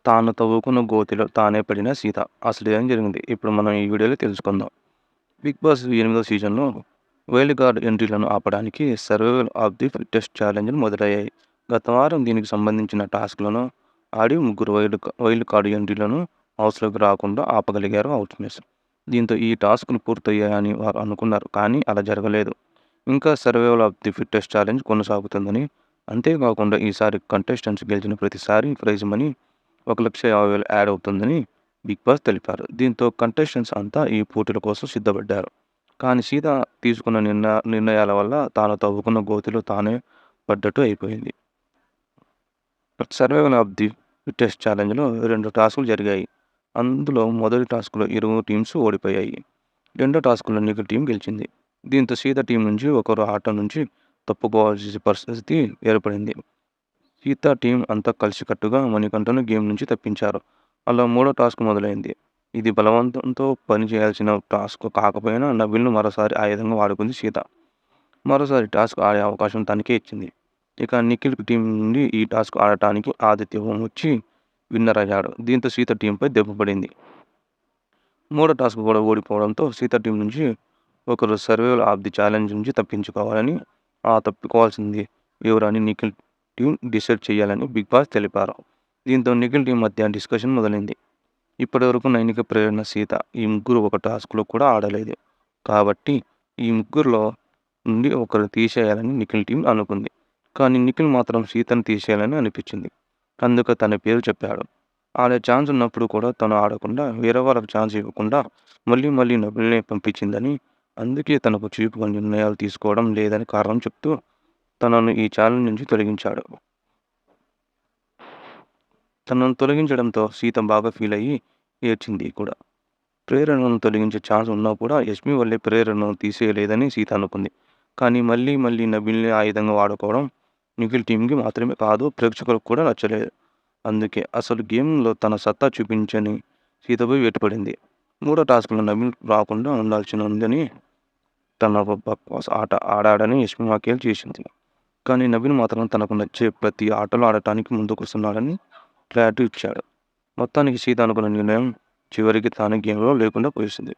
తాను తవ్వుకున్న గోతిలో తానే పడిన సీత. అసలేం జరిగింది? ఇప్పుడు మనం ఈ వీడియోలో తెలుసుకుందాం. 'బిగ్ బాస్' 8వ సీజన్‌లో వైల్డ్ కార్డ్ ఎంట్రీలను ఆపడానికి 'సర్వైవల్ ఆఫ్ ది ఫిట్టెస్ట్' ఛాలెంజ్‌లు మొదలయ్యాయి. గత వారం దీనికి సంబంధించిన టాస్క్‌లను ఆడి ముగ్గురు వైల్డ్ కార్డ్ ఎంట్రీలను హౌస్‌లోకి రాకుండా ఆపగలిగారు హౌస్‌మేట్స్. దీంతో ఈ టాస్క్‌లు పూర్తయ్యాయని వారు అనుకున్నారు. కానీ అలా జరగలేదు. ఇంకా 'survival of the fittest' challenge కొనసాగుతుందని, అంతేకాకుండా ఈసారి కంటెస్టెంట్స్ గెలిచిన ప్రతిసారీ ప్రైజ్ మనీ 1,50,000 యాడ్ అవుతుందని బిగ్ బాస్ తెలిపారు. దీంతో కంటెస్టెంట్స్ అంతా ఈ పోటీల కోసం సిద్ధపడ్డారు. కానీ సీత తీసుకున్న నిర్ణయాల వల్ల తాను తవ్వుకున్న గోతిలో తానే పడ్డట్టు అయిపోయింది. సర్వైవల్ ఆఫ్ ది ఫిట్టెస్ట్ ఛాలెంజ్‌లో 2 టాస్కులు జరిగాయి. అందులో మొదటి టాస్క్‌లో ఇరు టీమ్స్ ఓడిపోయాయి. రెండో టాస్క్‌లో నిఖిల్ టీం గెలిచింది. దీంతో సీత టీం నుంచి ఒకరు ఆట నుంచి తప్పుకోవాల్సిన పరిస్థితి ఏర్పడింది. సీత టీం అంతా కలిసికట్టుగా మణికంఠను గేమ్ నుంచి తప్పించారు. అలా మూడో టాస్క్ మొదలైంది. ఇది బలవంతంతో పని చేయాల్సిన టాస్క్ కాకపోయినా నబిల్‌ను మరోసారి ఆయుధంగా వాడుకుంది సీత. మరోసారి టాస్క్ ఆడే అవకాశం తనకే ఇచ్చింది. ఇక నిఖిల్ టీం నుండి ఈ టాస్క్ ఆడటానికి ఆదిత్య ఓం వచ్చి విన్నర్ అయ్యాడు. దీంతో సీత టీంపై దెబ్బ పడింది. మూడో టాస్క్ కూడా ఓడిపోవడంతో సీత టీం నుంచి ఒకరు సర్వైవల్ ఆఫ్ ది ఛాలెంజ్ నుంచి తప్పించుకోవాలని, తప్పుకోవాల్సింది ఎవరని నిఖిల్ టీం డిసైడ్ చేయాలని బిగ్ బాస్ తెలిపారు. దీంతో నిఖిల్ టీం మధ్య డిస్కషన్ మొదలైంది. ఇప్పటివరకు నైనిక, ప్రేరణ, సీత ఈ ముగ్గురు ఒక టాస్క్‌లో కూడా ఆడలేదు. కాబట్టి ఈ ముగ్గురిలో నుండి ఒకరిని తీసేయాలని నిఖిల్ టీం అనుకుంది. కానీ నిఖిల్ మాత్రం సీతను తీసేయాలని అనిపించింది. అందుకే తన పేరు చెప్పాడు. ఆడే ఛాన్స్ ఉన్నప్పుడు కూడా తను ఆడకుండా వేరే వాళ్ళకి ఛాన్స్ ఇవ్వకుండా మళ్ళీ మళ్ళీ నబిల్‌నే పంపించిందని, అందుకే తనకు చివుకుగా నిర్ణయాలు తీసుకోవడం లేదని కారణం చెప్తూ తనను ఈ ఛాలెంజ్ నుంచి తొలగించాడు. తనను తొలగించడంతో సీత బాగా ఫీల్ అయ్యి ఏడ్చింది కూడా. ప్రేరణను తొలగించే ఛాన్స్ ఉన్నా కూడా యష్మి వల్లే ప్రేరణను తీసేయలేదని సీత అనుకుంది. కానీ మళ్ళీ మళ్ళీ నబిల్‌ని ఆయుధంగా వాడుకోవడం నిఖిల్ టీంకి మాత్రమే కాదు, ప్రేక్షకులకు కూడా నచ్చలేదు. అందుకే అసలు గేమ్‌లో తన సత్తా చూపించని సీతపై వేటుపడింది. మూడో టాస్క్‌లో నబిల్ రాకుండా ఉండాల్సి ఉందని తన బిగ్ బాస్ ఆట ఆడాడని యష్మి వ్యాఖ్యలు చేసింది. కానీ నబిల్ మాత్రం తనకు నచ్చే ప్రతి ఆటలో ఆడటానికి ముందుకొస్తున్నాడని క్లారిటీ ఇచ్చాడు. మొత్తానికి సీత అనుకున్న నిర్ణయం చివరికి తానే గేమ్‌లో లేకుండా పోయేసింది.